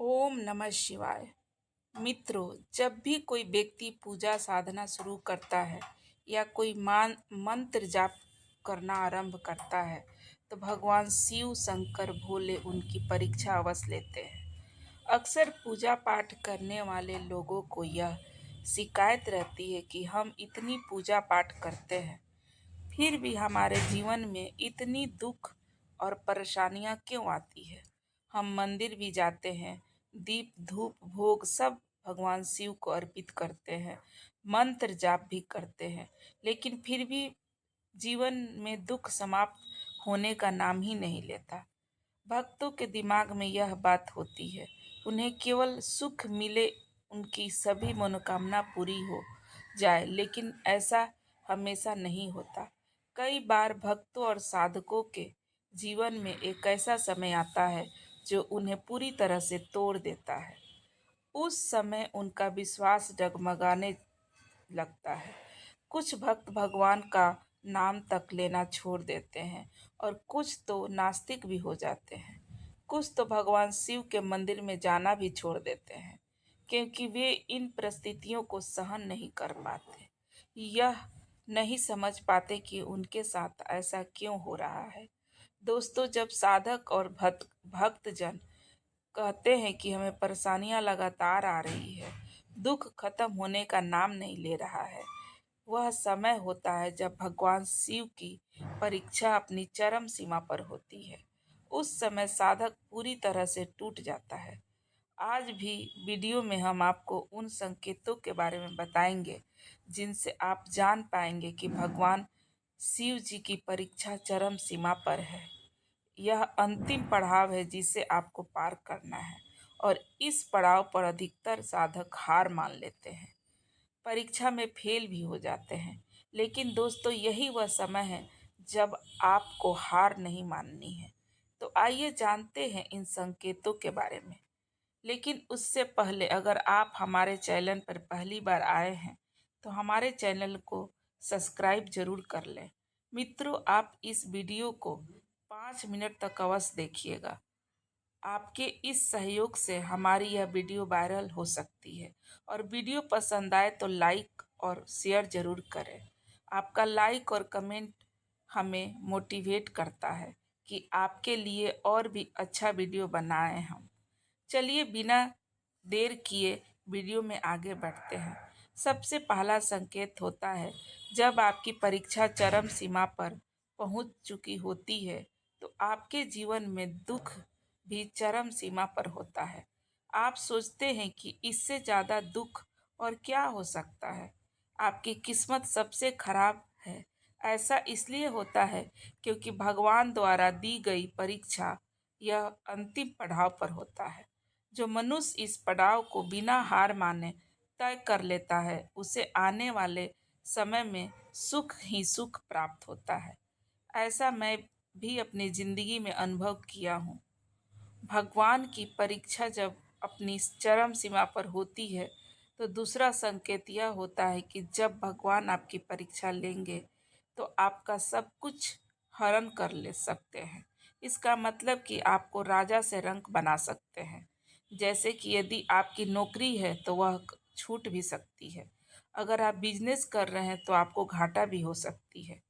ओम नमः शिवाय। मित्रों, जब भी कोई व्यक्ति पूजा साधना शुरू करता है या कोई मान मंत्र जाप करना आरंभ करता है तो भगवान शिव शंकर भोले उनकी परीक्षा अवश्य लेते हैं। अक्सर पूजा पाठ करने वाले लोगों को यह शिकायत रहती है कि हम इतनी पूजा पाठ करते हैं, फिर भी हमारे जीवन में इतनी दुख और परेशानियां क्यों आती है। हम मंदिर भी जाते हैं, दीप धूप भोग सब भगवान शिव को अर्पित करते हैं, मंत्र जाप भी करते हैं, लेकिन फिर भी जीवन में दुख समाप्त होने का नाम ही नहीं लेता। भक्तों के दिमाग में यह बात होती है, उन्हें केवल सुख मिले, उनकी सभी मनोकामना पूरी हो जाए, लेकिन ऐसा हमेशा नहीं होता। कई बार भक्तों और साधकों के जीवन में एक ऐसा समय आता है जो उन्हें पूरी तरह से तोड़ देता है। उस समय उनका विश्वास डगमगाने लगता है। कुछ भक्त भगवान का नाम तक लेना छोड़ देते हैं और कुछ तो नास्तिक भी हो जाते हैं। कुछ तो भगवान शिव के मंदिर में जाना भी छोड़ देते हैं, क्योंकि वे इन परिस्थितियों को सहन नहीं कर पाते। यह नहीं समझ पाते कि उनके साथ ऐसा क्यों हो रहा है। दोस्तों, जब साधक और भक्तजन कहते हैं कि हमें परेशानियां लगातार आ रही है, दुख खत्म होने का नाम नहीं ले रहा है, वह समय होता है जब भगवान शिव की परीक्षा अपनी चरम सीमा पर होती है। उस समय साधक पूरी तरह से टूट जाता है। आज भी वीडियो में हम आपको उन संकेतों के बारे में बताएंगे जिनसे आप जान पाएंगे कि भगवान शिव जी की परीक्षा चरम सीमा पर है। यह अंतिम पड़ाव है जिसे आपको पार करना है, और इस पड़ाव पर अधिकतर साधक हार मान लेते हैं, परीक्षा में फेल भी हो जाते हैं। लेकिन दोस्तों, यही वह समय है जब आपको हार नहीं माननी है। तो आइए जानते हैं इन संकेतों के बारे में। लेकिन उससे पहले, अगर आप हमारे चैनल पर पहली बार आए हैं तो हमारे चैनल को सब्सक्राइब जरूर कर लें। मित्रों, आप इस वीडियो को 5 मिनट तक अवश्य देखिएगा। आपके इस सहयोग से हमारी यह वीडियो वायरल हो सकती है, और वीडियो पसंद आए तो लाइक और शेयर जरूर करें। आपका लाइक और कमेंट हमें मोटिवेट करता है कि आपके लिए और भी अच्छा वीडियो बनाएं हम। चलिए बिना देर किए वीडियो में आगे बढ़ते हैं। सबसे पहला संकेत होता है जब आपकी परीक्षा चरम सीमा पर पहुंच चुकी होती है, तो आपके जीवन में दुख भी चरम सीमा पर होता है। आप सोचते हैं कि इससे ज़्यादा दुख और क्या हो सकता है। आपकी किस्मत सबसे खराब है। ऐसा इसलिए होता है क्योंकि भगवान द्वारा दी गई परीक्षा यह अंतिम पड़ाव पर होता है। जो मनुष्य इस पड़ाव को बिना हार माने तय कर लेता है, उसे आने वाले समय में सुख ही सुख प्राप्त होता है। ऐसा मैं भी अपनी जिंदगी में अनुभव किया हूँ। भगवान की परीक्षा जब अपनी चरम सीमा पर होती है, तो दूसरा संकेत यह होता है कि जब भगवान आपकी परीक्षा लेंगे तो आपका सब कुछ हरण कर ले सकते हैं। इसका मतलब कि आपको राजा से रंक बना सकते हैं। जैसे कि यदि आपकी नौकरी है तो वह छूट भी सकती है। अगर आप बिजनेस कर रहे हैं तो आपको घाटा भी हो सकती है।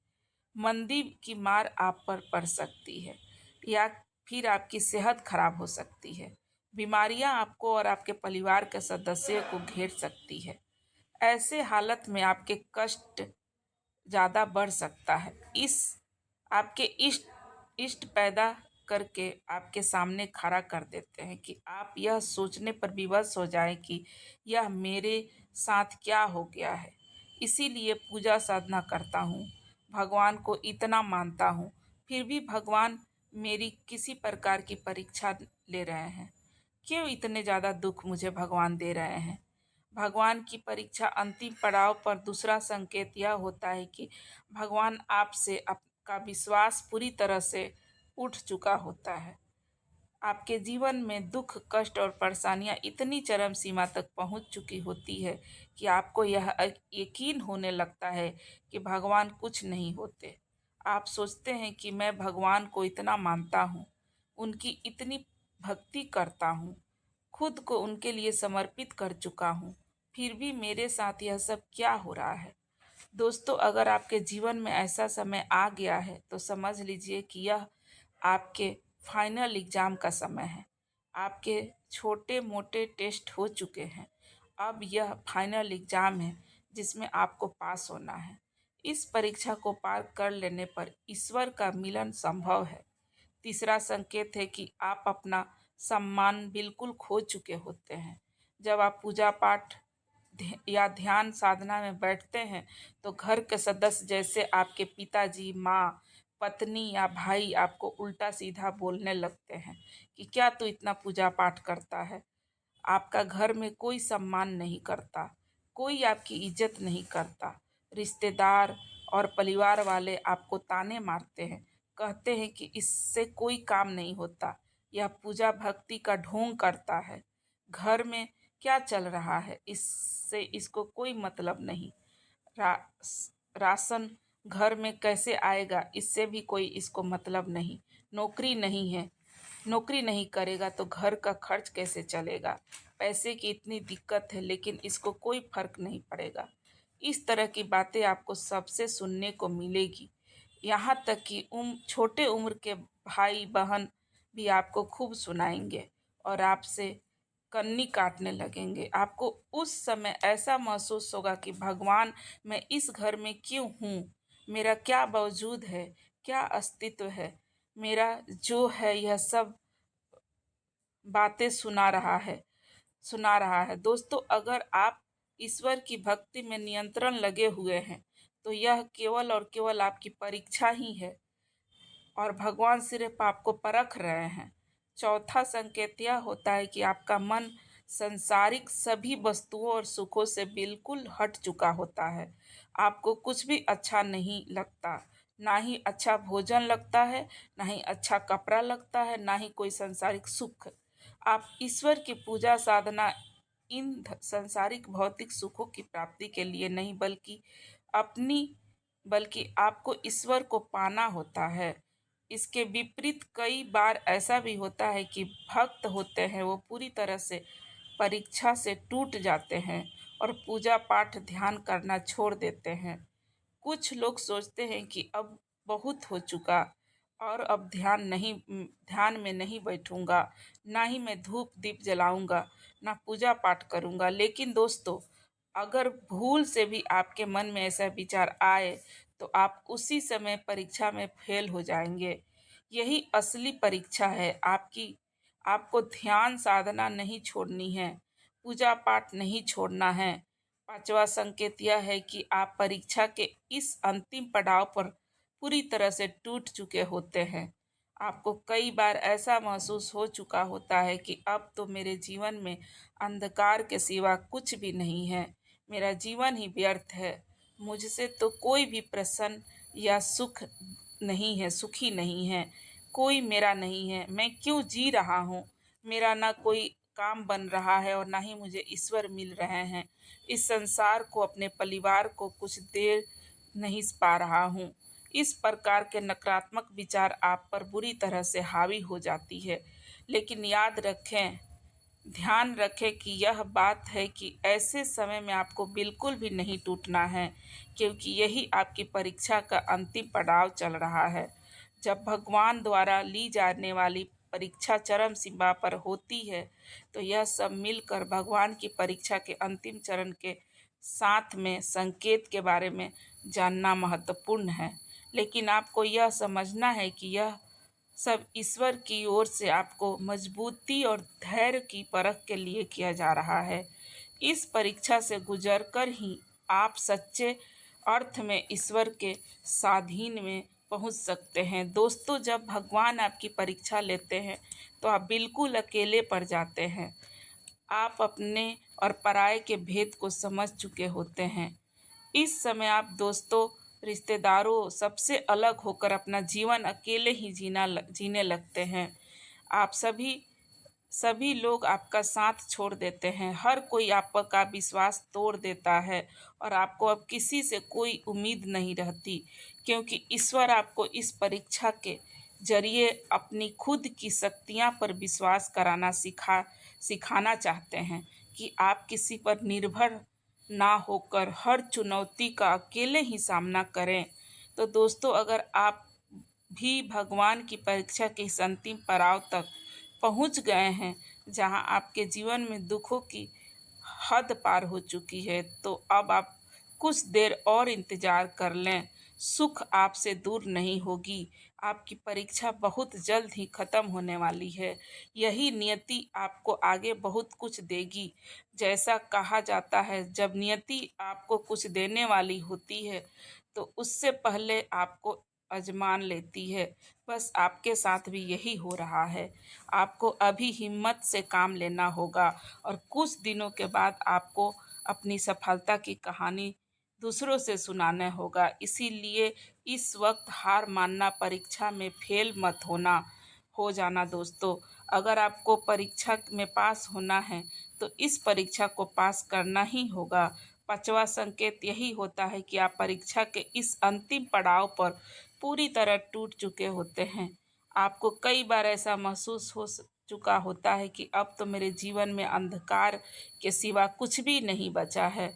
मंदी की मार आप पर पड़ सकती है, या फिर आपकी सेहत खराब हो सकती है। बीमारियां आपको और आपके परिवार के सदस्यों को घेर सकती है। ऐसे हालत में आपके कष्ट ज़्यादा बढ़ सकता है। इस आपके इष्ट इष्ट पैदा करके आपके सामने खड़ा कर देते हैं कि आप यह सोचने पर विवश हो जाएं कि यह मेरे साथ क्या हो गया है। इसीलिए पूजा साधना करता हूँ, भगवान को इतना मानता हूँ, फिर भी भगवान मेरी किसी प्रकार की परीक्षा ले रहे हैं। क्यों इतने ज़्यादा दुख मुझे भगवान दे रहे हैं। भगवान की परीक्षा अंतिम पड़ाव पर दूसरा संकेत यह होता है कि भगवान आपसे आपका विश्वास पूरी तरह से उठ चुका होता है। आपके जीवन में दुख कष्ट और परेशानियां इतनी चरम सीमा तक पहुंच चुकी होती है कि आपको यह यकीन होने लगता है कि भगवान कुछ नहीं होते। आप सोचते हैं कि मैं भगवान को इतना मानता हूँ, उनकी इतनी भक्ति करता हूँ, खुद को उनके लिए समर्पित कर चुका हूँ। फिर भी मेरे साथ यह सब क्या हो रहा है? दोस्तों, अगर आपके जीवन में ऐसा समय आ गया है तो समझ लीजिए कि यह आपके फाइनल एग्जाम का समय है। आपके छोटे मोटे टेस्ट हो चुके हैं। अब यह फाइनल एग्जाम है जिसमें आपको पास होना है। इस परीक्षा को पार कर लेने पर ईश्वर का मिलन संभव है। तीसरा संकेत है कि आप अपना सम्मान बिल्कुल खो चुके होते हैं। जब आप पूजा पाठ या ध्यान साधना में बैठते हैं तो घर के सदस्य जैसे आपके पिताजी, माँ, पत्नी या भाई आपको उल्टा सीधा बोलने लगते हैं कि क्या तू इतना पूजा पाठ करता है। आपका घर में कोई सम्मान नहीं करता, कोई आपकी इज्जत नहीं करता। रिश्तेदार और परिवार वाले आपको ताने मारते हैं, कहते हैं कि इससे कोई काम नहीं होता, यह पूजा भक्ति का ढोंग करता है। घर में क्या चल रहा है इससे इसको कोई मतलब नहीं। रा, राशन घर में कैसे आएगा इससे भी कोई इसको मतलब नहीं। नौकरी नहीं है, नौकरी नहीं करेगा तो घर का खर्च कैसे चलेगा। पैसे की इतनी दिक्कत है लेकिन इसको कोई फर्क नहीं पड़ेगा। इस तरह की बातें आपको सबसे सुनने को मिलेगी। यहाँ तक कि छोटे उम्र के भाई बहन भी आपको खूब सुनाएंगे और आपसे कन्नी काटने लगेंगे। आपको उस समय ऐसा महसूस होगा कि भगवान, मैं इस घर में क्यों हूँ? मेरा क्या वजूद है, क्या अस्तित्व है? मेरा जो है यह सब बातें सुना रहा है। दोस्तों, अगर आप ईश्वर की भक्ति में नियंत्रण लगे हुए हैं तो यह केवल और केवल आपकी परीक्षा ही है और भगवान सिर्फ आपको परख रहे हैं। चौथा संकेत यह होता है कि आपका मन संसारिक सभी वस्तुओं और सुखों से बिल्कुल हट चुका होता है। आपको कुछ भी अच्छा नहीं लगता, ना ही अच्छा भोजन लगता है, ना ही अच्छा कपड़ा लगता है, ना ही कोई संसारिक सुख। आप ईश्वर की पूजा साधना इन संसारिक भौतिक सुखों की प्राप्ति के लिए नहीं, बल्कि आपको ईश्वर को पाना होता है। इसके विपरीत कई बार ऐसा भी होता है कि भक्त होते हैं वो पूरी तरह से परीक्षा से टूट जाते हैं और पूजा पाठ ध्यान करना छोड़ देते हैं। कुछ लोग सोचते हैं कि अब बहुत हो चुका और अब ध्यान में नहीं बैठूंगा, ना ही मैं धूप दीप जलाऊंगा, ना पूजा पाठ करूंगा। लेकिन दोस्तों, अगर भूल से भी आपके मन में ऐसा विचार आए तो आप उसी समय परीक्षा में फेल हो जाएंगे। यही असली परीक्षा है आपकी। आपको ध्यान साधना नहीं छोड़नी है, पूजा पाठ नहीं छोड़ना है। पांचवा संकेत यह है कि आप परीक्षा के इस अंतिम पड़ाव पर पूरी तरह से टूट चुके होते हैं। आपको कई बार ऐसा महसूस हो चुका होता है कि अब तो मेरे जीवन में अंधकार के सिवा कुछ भी नहीं है, मेरा जीवन ही व्यर्थ है, मुझसे तो कोई भी प्रसन्न या सुखी नहीं है, कोई मेरा नहीं है, मैं क्यों जी रहा हूँ? मेरा ना कोई काम बन रहा है और ना ही मुझे ईश्वर मिल रहे हैं। इस संसार को, अपने परिवार को कुछ देर नहीं पा रहा हूँ। इस प्रकार के नकारात्मक विचार आप पर बुरी तरह से हावी हो जाती है। लेकिन याद रखें, ध्यान रखें कि यह बात है कि ऐसे समय में आपको बिल्कुल भी नहीं टूटना है, क्योंकि यही आपकी परीक्षा का अंतिम पड़ाव चल रहा है। जब भगवान द्वारा ली जाने वाली परीक्षा चरम सीमा पर होती है तो यह सब मिलकर भगवान की परीक्षा के अंतिम चरण के साथ में संकेत के बारे में जानना महत्वपूर्ण है। लेकिन आपको यह समझना है कि यह सब ईश्वर की ओर से आपको मजबूती और धैर्य की परख के लिए किया जा रहा है। इस परीक्षा से गुजरकर ही आप सच्चे अर्थ में ईश्वर के स्वाधीन में पहुंच सकते हैं। दोस्तों, जब भगवान आपकी परीक्षा लेते हैं तो आप बिल्कुल अकेले पड़ जाते हैं। आप अपने और पराये के भेद को समझ चुके होते हैं। इस समय आप दोस्तों, रिश्तेदारों सबसे अलग होकर अपना जीवन अकेले ही जीने लगते हैं। आप सभी लोग आपका साथ छोड़ देते हैं, हर कोई आपका विश्वास तोड़ देता है और आपको अब किसी से कोई उम्मीद नहीं रहती, क्योंकि ईश्वर आपको इस परीक्षा के जरिए अपनी खुद की शक्तियाँ पर विश्वास कराना सिखाना चाहते हैं कि आप किसी पर निर्भर ना होकर हर चुनौती का अकेले ही सामना करें। तो दोस्तों, अगर आप भी भगवान की परीक्षा के इस अंतिम पड़ाव तक पहुंच गए हैं, जहां आपके जीवन में दुखों की हद पार हो चुकी है, तो अब आप कुछ देर और इंतजार कर लें। सुख आपसे दूर नहीं होगी। आपकी परीक्षा बहुत जल्द ही खत्म होने वाली है। यही नियति आपको आगे बहुत कुछ देगी। जैसा कहा जाता है, जब नियति आपको कुछ देने वाली होती है, तो उससे पहले आपको आजमान लेती है। बस आपके साथ भी यही हो रहा है। आपको अभी हिम्मत से काम लेना होगा और कुछ दिनों के बाद आपको अपनी सफलता की कहानी दूसरों से सुनाना होगा। इसीलिए इस वक्त हार मानना, परीक्षा में फेल मत हो जाना दोस्तों। अगर आपको परीक्षा में पास होना है, तो इस परीक्षा को पास करना ही होगा। पांचवा संकेत यही होता है कि आप परीक्षा के इस अंतिम पड़ाव पर पूरी तरह टूट चुके होते हैं। आपको कई बार ऐसा महसूस हो चुका होता है कि अब तो मेरे जीवन में अंधकार के सिवा कुछ भी नहीं बचा है।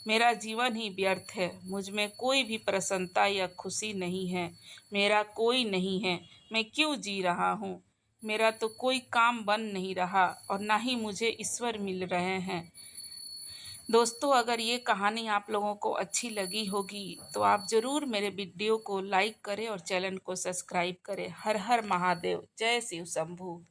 मेरा जीवन ही व्यर्थ है। मुझ में कोई भी प्रसन्नता या खुशी नहीं है। मेरा कोई नहीं है। मैं क्यों जी रहा हूँ? मेरा तो कोई काम बन नहीं रहा और ना ही मुझे ईश्वर मिल रहे हैं। दोस्तों, अगर ये कहानी आप लोगों को अच्छी लगी होगी, तो आप ज़रूर मेरे वीडियो को लाइक करें और चैनल को सब्सक्राइब करें। हर हर महादेव। जय शिव शंभू।